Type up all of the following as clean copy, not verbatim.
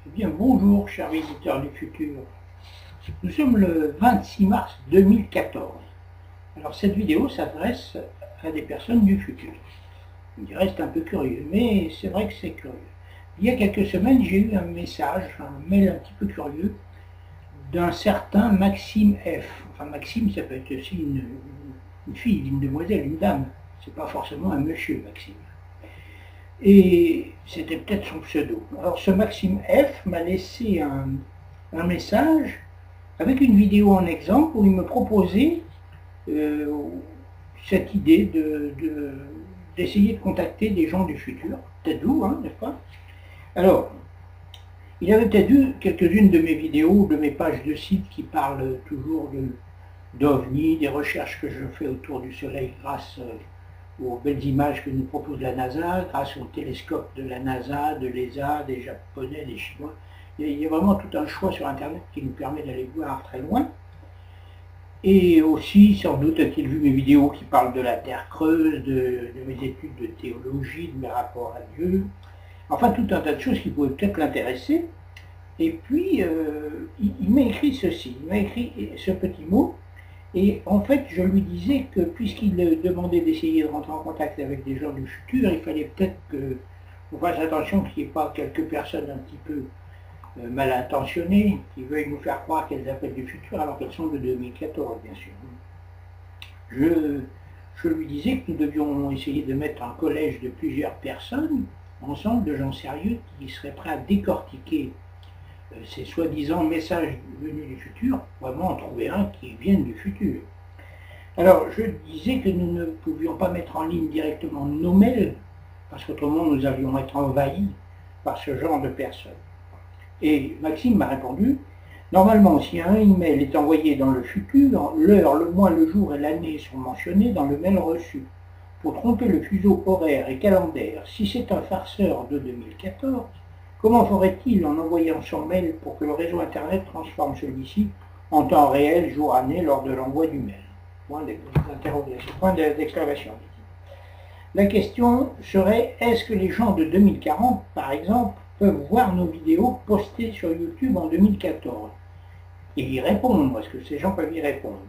Eh bien, bonjour, chers visiteurs du futur. Nous sommes le 26 mars 2014. Alors, cette vidéo s'adresse à des personnes du futur. On dirait que c'est un peu curieux, mais c'est vrai que c'est curieux. Il y a quelques semaines, j'ai eu un message, un mail un petit peu curieux, d'un certain Maxime F. Enfin, Maxime, ça peut être aussi une fille, une demoiselle, une dame. C'est pas forcément un monsieur, Maxime. Et c'était peut-être son pseudo. Alors ce Maxime F m'a laissé un message avec une vidéo en exemple où il me proposait cette idée d'essayer de contacter des gens du futur. Peut-être vous, hein, n'est-ce pas? Alors, il avait peut-être vu quelques-unes de mes vidéos, de mes pages de site qui parlent toujours d'OVNI, des recherches que je fais autour du Soleil grâce aux belles images que nous propose la NASA, grâce au télescope de la NASA, de l'ESA, des Japonais, des Chinois. Il y a vraiment tout un choix sur Internet qui nous permet d'aller voir très loin. Et aussi, sans doute, a-t-il vu mes vidéos qui parlent de la Terre creuse, de mes études de théologie, de mes rapports à Dieu. Enfin, tout un tas de choses qui pourraient peut-être l'intéresser. Et puis, il m'a écrit ceci, il m'a écrit ce petit mot. Et en fait, je lui disais que puisqu'il demandait d'essayer de rentrer en contact avec des gens du futur, il fallait peut-être qu'on fasse attention qu'il n'y ait pas quelques personnes un petit peu mal intentionnées qui veuillent nous faire croire qu'elles appellent du futur alors qu'elles sont de 2014, bien sûr. Je lui disais que nous devions essayer de mettre un collège de plusieurs personnes, ensemble, de gens sérieux, qui seraient prêts à décortiquer ces soi-disant messages venus du futur, vraiment en trouver un qui vienne du futur. Alors, je disais que nous ne pouvions pas mettre en ligne directement nos mails, parce qu'autrement nous allions être envahis par ce genre de personnes. Et Maxime m'a répondu, normalement, si un email est envoyé dans le futur, l'heure, le mois, le jour et l'année sont mentionnés dans le mail reçu. Pour tromper le fuseau horaire et calendaire, si c'est un farceur de 2014, comment ferait-il en envoyant son mail pour que le réseau Internet transforme celui-ci en temps réel, jour, année, lors de l'envoi du mail? Point d'exclamation. La question serait, est-ce que les gens de 2040, par exemple, peuvent voir nos vidéos postées sur YouTube en 2014 et y répondre? Est-ce que ces gens peuvent y répondre?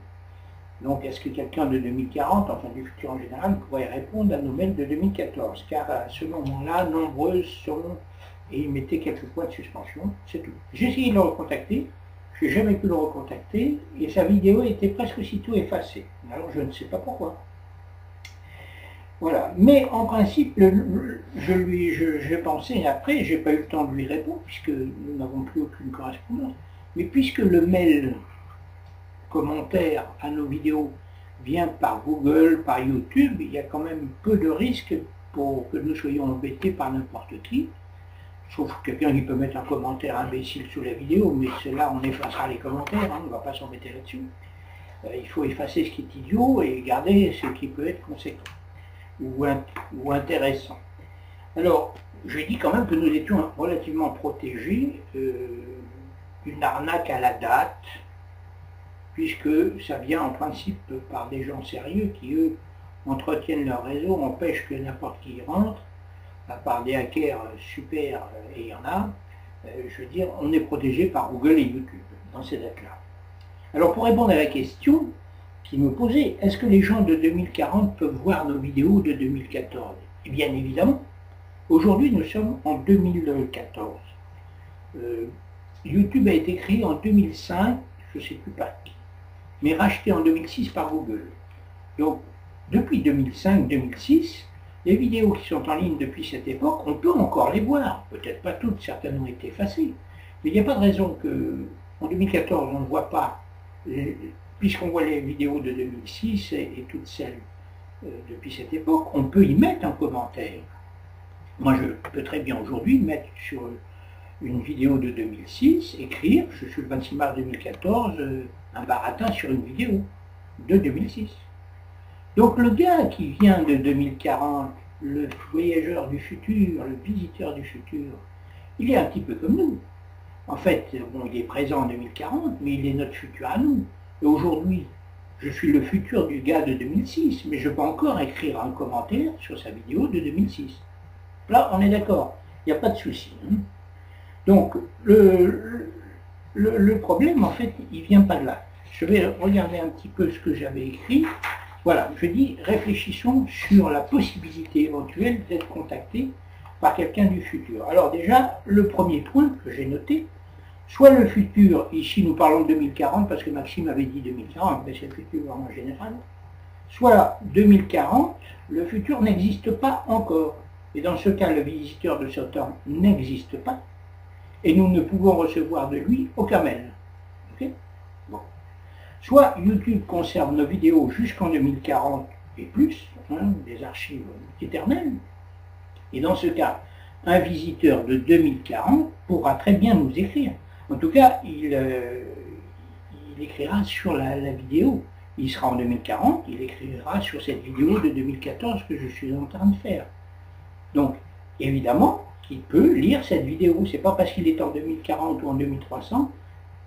Donc, est-ce que quelqu'un de 2040, enfin du futur en général, pourrait répondre à nos mails de 2014? Car à ce moment-là, nombreuses sont... Et il mettait quelques points de suspension, c'est tout. J'ai essayé de le recontacter, je n'ai jamais pu le recontacter, et sa vidéo était presque aussitôt effacée. Alors je ne sais pas pourquoi. Voilà. Mais en principe, j'ai pensé après, j'ai pas eu le temps de lui répondre, puisque nous n'avons plus aucune correspondance, mais puisque le mail commentaire à nos vidéos vient par Google, par YouTube, il y a quand même peu de risques pour que nous soyons embêtés par n'importe qui. Sauf quelqu'un qui peut mettre un commentaire imbécile sous la vidéo, mais là on effacera les commentaires, hein, on ne va pas s'embêter là-dessus. Il faut effacer ce qui est idiot et garder ce qui peut être conséquent ou intéressant. Alors, je dis quand même que nous étions relativement protégés d'une arnaque à la date, puisque ça vient en principe par des gens sérieux qui, eux, entretiennent leur réseau, empêchent que n'importe qui y rentre, à part des hackers super, et il y en a, je veux dire, on est protégé par Google et YouTube dans ces dates-là. Alors pour répondre à la question qui me posait, est-ce que les gens de 2040 peuvent voir nos vidéos de 2014? Et bien évidemment, aujourd'hui nous sommes en 2014. YouTube a été créé en 2005, je ne sais plus par qui, mais racheté en 2006 par Google. Donc depuis 2005-2006, les vidéos qui sont en ligne depuis cette époque, on peut encore les voir. Peut-être pas toutes, certaines ont été effacées. Mais il n'y a pas de raison qu'en 2014, on ne voit pas, puisqu'on voit les vidéos de 2006 et toutes celles depuis cette époque, on peut y mettre un commentaire. Moi, je peux très bien aujourd'hui mettre sur une vidéo de 2006, écrire, je suis le 26 mars 2014, un baratin sur une vidéo de 2006. Donc le gars qui vient de 2040, le voyageur du futur, le visiteur du futur, il est un petit peu comme nous. En fait, bon, il est présent en 2040, mais il est notre futur à nous. Et aujourd'hui, je suis le futur du gars de 2006, mais je peux encore écrire un commentaire sur sa vidéo de 2006. Là, on est d'accord, il n'y a pas de souci. Hein. Donc, le problème, en fait, il vient pas de là. Je vais regarder un petit peu ce que j'avais écrit. Voilà, je dis, réfléchissons sur la possibilité éventuelle d'être contacté par quelqu'un du futur. Alors déjà, le premier point que j'ai noté, soit le futur, ici nous parlons de 2040, parce que Maxime avait dit 2040, mais c'est le futur en général, soit 2040, le futur n'existe pas encore. Et dans ce cas, le visiteur de Saturne n'existe pas, et nous ne pouvons recevoir de lui aucun mail. Okay, bon. Soit YouTube conserve nos vidéos jusqu'en 2040 et plus, des archives éternelles, et dans ce cas, un visiteur de 2040 pourra très bien nous écrire. En tout cas, il écrira sur la vidéo. Il sera en 2040, il écrira sur cette vidéo de 2014 que je suis en train de faire. Donc, évidemment, qu'il peut lire cette vidéo. C'est pas parce qu'il est en 2040 ou en 2300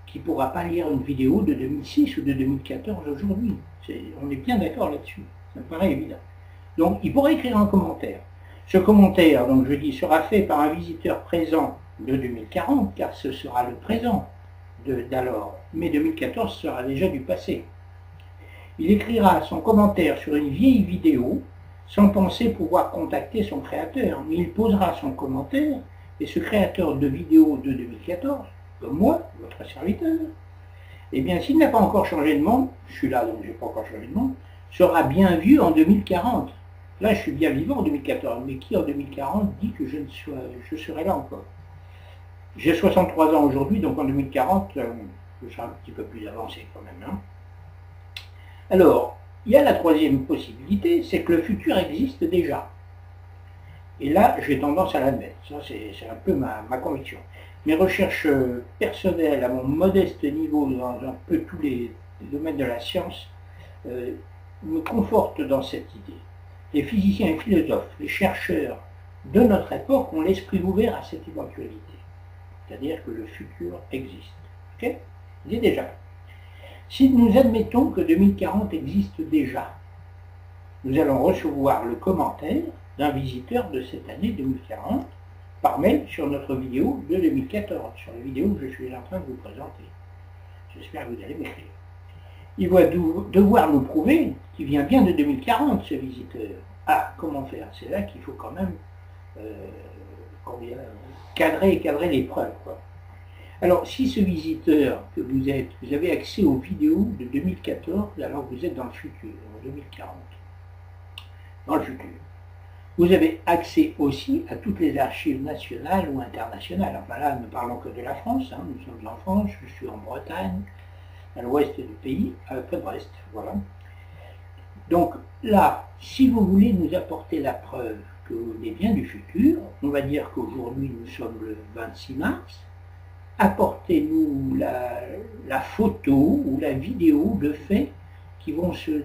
qu'il ne pourra pas lire une vidéo de 2006 ou de 2014 aujourd'hui. On est bien d'accord là-dessus. Ça me paraît évident. Donc, il pourra écrire un commentaire. Ce commentaire, donc je dis, sera fait par un visiteur présent de 2040, car ce sera le présent d'alors. Mais 2014 sera déjà du passé. Il écrira son commentaire sur une vieille vidéo, sans penser pouvoir contacter son créateur, mais il posera son commentaire, et ce créateur de vidéo de 2014, comme moi, votre serviteur, eh bien, s'il n'a pas encore changé de monde, je suis là donc je n'ai pas encore changé de monde, sera bien vu en 2040. Là, je suis bien vivant en 2014, mais qui en 2040 dit que je serai là encore? J'ai 63 ans aujourd'hui, donc en 2040, je serai un petit peu plus avancé quand même. Alors, il y a la troisième possibilité, c'est que le futur existe déjà. Et là, j'ai tendance à l'admettre. Ça, c'est un peu ma conviction. Mes recherches personnelles, à mon modeste niveau, dans un peu tous les domaines de la science, me confortent dans cette idée. Les physiciens et philosophes, les chercheurs de notre époque ont l'esprit ouvert à cette éventualité. C'est-à-dire que le futur existe. Ok? Il est déjà. Si nous admettons que 2040 existe déjà, nous allons recevoir le commentaire d'un visiteur de cette année 2040 par mail sur notre vidéo de 2014, sur la vidéo que je suis en train de vous présenter. J'espère que vous allez m'écrire. Il va devoir nous prouver qu'il vient bien de 2040, ce visiteur. Ah, comment faire? C'est là qu'il faut quand même cadrer les preuves, quoi. Alors, si ce visiteur que vous êtes, vous avez accès aux vidéos de 2014, alors vous êtes dans le futur, en 2040, dans le futur. Vous avez accès aussi à toutes les archives nationales ou internationales. Enfin là, ne parlons que de la France, nous sommes en France, je suis en Bretagne, à l'ouest du pays, près de Brest, voilà. Donc là, si vous voulez nous apporter la preuve que vous venez bien du futur, on va dire qu'aujourd'hui nous sommes le 26 mars, apportez-nous la photo ou la vidéo de faits qui vont se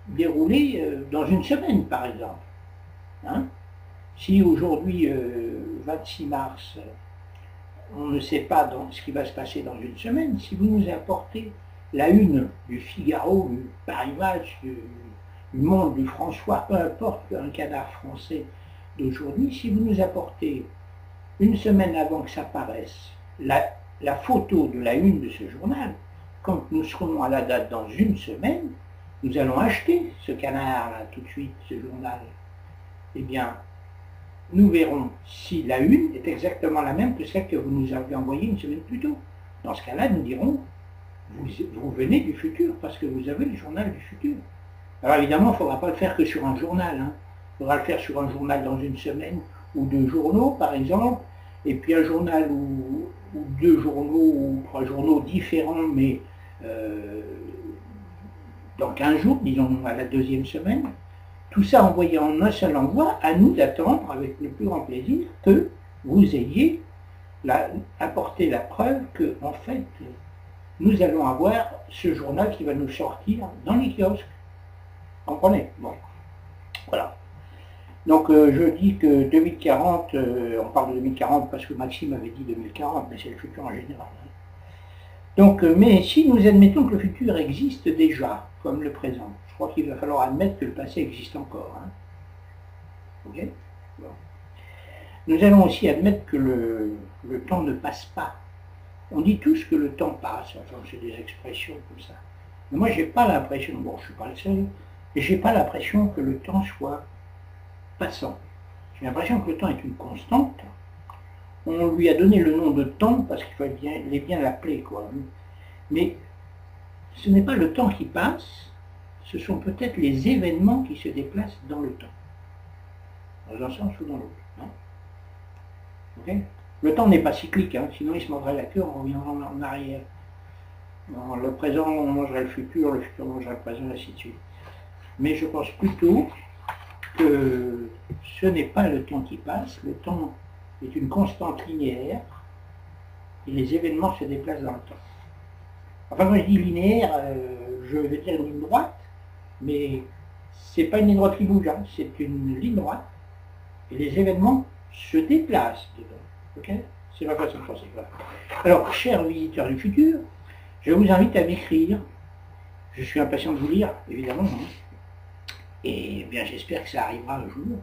dérouler dans une semaine, par exemple. Si aujourd'hui, 26 mars, on ne sait pas ce qui va se passer dans une semaine, si vous nous apportez la une du Figaro, du Paris Match, du Monde, du François, peu importe, un canard français d'aujourd'hui, si vous nous apportez une semaine avant que ça paraisse la photo de la une de ce journal, quand nous serons à la date dans une semaine, nous allons acheter ce canard-là tout de suite, ce journal. Eh bien, nous verrons si la une est exactement la même que celle que vous nous avez envoyée une semaine plus tôt. Dans ce cas-là, nous dirons, vous venez du futur, parce que vous avez le journal du futur. Alors évidemment, il ne faudra pas le faire que sur un journal. Il faudra le faire sur un journal dans une semaine, ou 2 journaux, par exemple, et puis un journal ou 2 journaux, ou 3 journaux différents, mais dans 15 jours, disons à la 2e semaine. Tout ça envoyé en un seul envoi, à nous d'attendre avec le plus grand plaisir que vous ayez apporté la preuve que, en fait, nous allons avoir ce journal qui va nous sortir dans les kiosques. Comprenez? Bon, voilà. Donc je dis que 2040, on parle de 2040 parce que Maxime avait dit 2040, mais c'est le futur en général. Donc, mais si nous admettons que le futur existe déjà, comme le présent, je crois qu'il va falloir admettre que le passé existe encore. Ok? Bon. Nous allons aussi admettre que le temps ne passe pas. On dit tous que le temps passe, enfin c'est des expressions comme ça. Mais moi j'ai pas l'impression, bon je ne suis pas le seul, mais j'ai pas l'impression que le temps soit passant. J'ai l'impression que le temps est une constante. On lui a donné le nom de temps parce qu'il fallait bien l'appeler, quoi. Mais ce n'est pas le temps qui passe, ce sont peut-être les événements qui se déplacent dans le temps. Dans un sens ou dans l'autre. Hein. Okay. Le temps n'est pas cyclique, hein, sinon il se mordrait la queue en reviendra en arrière. Dans le présent, on mangerait le futur mangerait le présent, ainsi de suite. Mais je pense plutôt que ce n'est pas le temps qui passe, le temps est une constante linéaire et les événements se déplacent dans le temps. Enfin, quand je dis linéaire, je vais dire une ligne droite, mais c'est pas une ligne droite qui bouge, hein, c'est une ligne droite et les événements se déplacent dedans. Okay, c'est ma façon de penser. Alors, chers visiteurs du futur, je vous invite à m'écrire. Je suis impatient de vous lire, évidemment. Hein. Et bien, j'espère que ça arrivera un jour.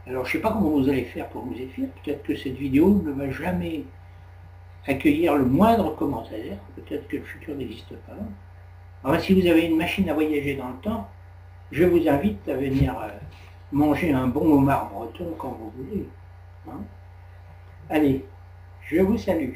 Alors, je ne sais pas comment vous allez faire pour nous écrire. Peut-être que cette vidéo ne va jamais accueillir le moindre commentaire. Peut-être que le futur n'existe pas. Enfin, si vous avez une machine à voyager dans le temps, je vous invite à venir manger un bon homard breton quand vous voulez. Hein. Allez, je vous salue.